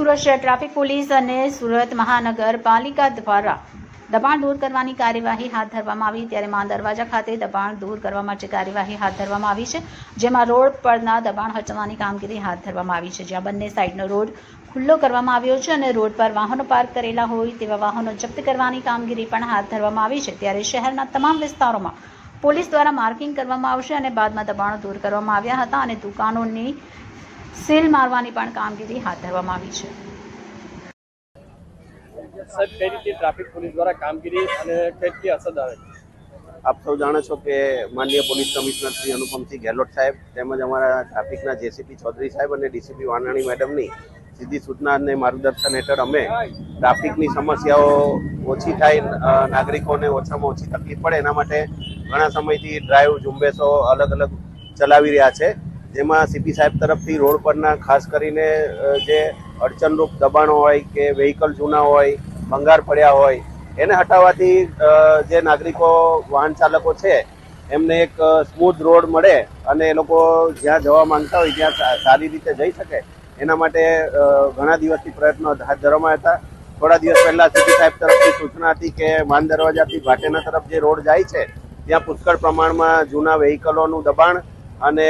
સુરત શહેર traffic police અને સુરત મહાનગરપાલિકા દ્વારા દબાણ દૂર કરવાની કાર્યવાહી હાથ ધરવામાં આવી ત્યારે માન દરવાજા ખાતે દબાણ દૂર કરવા માટે કાર્યવાહી હાથ ધરવામાં આવી છે, જેમાં રોડ પરના દબાણ હટાવવાની કામગીરી હાથ ધરવામાં આવી છે, જ્યાં બંને સાઈડનો રોડ ખુલ્લો કરવામાં આવ્યો છે અને રોડ પર વાહનો પાર્ક કરેલા હોય તેવા વાહનો જપ્ત કરવાની કામગીરી પણ હાથ ધરવામાં આવી છે। ત્યારે શહેરના તમામ વિસ્તારોમાં પોલીસ દ્વારા માર્કિંગ કરવામાં આવશે અને બાદમાં દબાણો દૂર કરવામાં આવ્યા હતા અને દુકાનોની સીલ મારવાની પણ કામગીરી હાથ ધરવામાં આવી છે। સાહેબ, કઈ રીતે ટ્રાફિક પોલીસ દ્વારા કામગીરી અને કેટલી અસર આવે છે? આપ સૌ જાણો છો કે માનનીય પોલીસ કમિશનર શ્રી અનુપમસિંહ ગેહલોત સાહેબ તેમજ અમારા ટ્રાફિકના જેસીપી ચૌધરી સાહેબ અને ડીસીપી વાનાણી મેડમની સીધી સૂચના અને માર્ગદર્શન હેઠળ અમે ટ્રાફિકની સમસ્યાઓ ઓછી થાય, નાગરિકોને ઓછામાં ઓછી તકલીફ પડે એના માટે ઘણા સમયથી ડ્રાઈવ ઝુંબેશો અલગ અલગ ચલાવી રહ્યા છે, જેમાં સીપી સાહેબ તરફથી રોડ પરના ખાસ કરીને જે અડચણરૂપ દબાણો હોય કે વ્હીકલ જૂના હોય, ભંગાર પડ્યા હોય એને હટાવવાથી જે નાગરિકો વાહન ચાલકો છે એમને એક સ્મૂથ રોડ મળે અને એ લોકો જ્યાં જવા માંગતા હોય ત્યાં સારી રીતે જઈ શકે એના માટે ઘણા દિવસથી પ્રયત્નો હાથ ધરવામાં હતા। થોડા દિવસ પહેલા સીપી સાહેબ તરફથી સૂચના હતી કે માન દરવાજાથી ભાટેના તરફ જે રોડ જાય છે ત્યાં પુષ્કળ પ્રમાણમાં જૂના વ્હીકલોનું દબાણ અને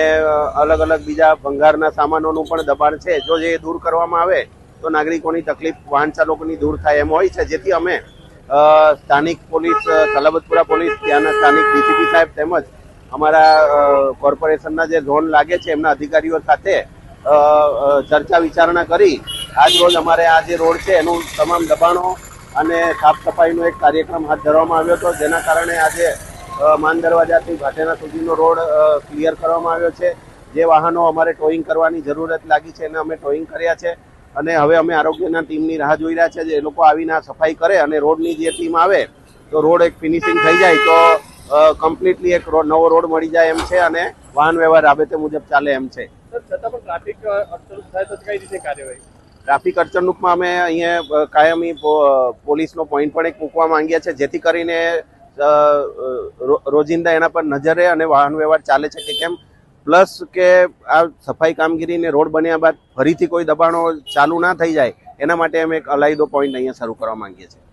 અલગ અલગ બીજા ભંગારના સામાનોનું પણ દબાણ છે, જો જે દૂર કરવામાં આવે તો નાગરિકોની તકલીફ વાહન ચાલકોની દૂર થાય એમ હોય છે, જેથી અમે સ્થાનિક પોલીસ સલાબતપુરા પોલીસ ત્યાંના સ્થાનિક ડીસીપી સાહેબ તેમજ અમારા કોર્પોરેશનના જે ઝોન લાગે છે એમના અધિકારીઓ સાથે ચર્ચા વિચારણા કરી આજ રોજ અમારે આ જે રોડ છે એનું તમામ દબાણો અને સાફ સફાઈનો એક કાર્યક્રમ હાથ ધરવામાં આવ્યો હતો, જેના કારણે આજે માન દરવાજાથી ભાટેના સુધીનો રોડ ક્લિયર કરવામાં આવ્યો છે। જે વાહનો અમારે ટોઈંગ કરવાની જરૂરત લાગી છે એને અમે ટોઈંગ કર્યા છે અને હવે અમે આરોગ્યના ટીમની રાહ જોઈ રહ્યા છે જે લોકો આવીને સફાઈ કરે અને રોડની જે ટીમ આવે તો રોડ એક ફિનિશિંગ થઈ જાય તો કમ્પ્લીટલી એક નવો રોડ મળી જાય એમ છે અને વાહન વ્યવહાર રાબેતે મુજબ ચાલે એમ છે। છતાં પણ ટ્રાફિક અડચણ થાય તો કઈ રીતે કાર્યવાહી? ટ્રાફિક અડચણરૂપમાં અમે અહીંયા કાયમી પોલીસનો પોઈન્ટ પણ એક મૂકવા માંગીએ છીએ, જેથી કરીને રોજિંદા એના પર નજર રહે અને વાહન વ્યવહાર ચાલે છે કે કેમ, પ્લસ કે આ સફાઈ કામગીરીને રોડ બન્યા બાદ ફરીથી કોઈ દબાણો ચાલુ ના થઈ જાય એના માટે અમે એક અલાયદો પોઈન્ટ અહીંયા શરૂ કરવા માંગીએ છીએ।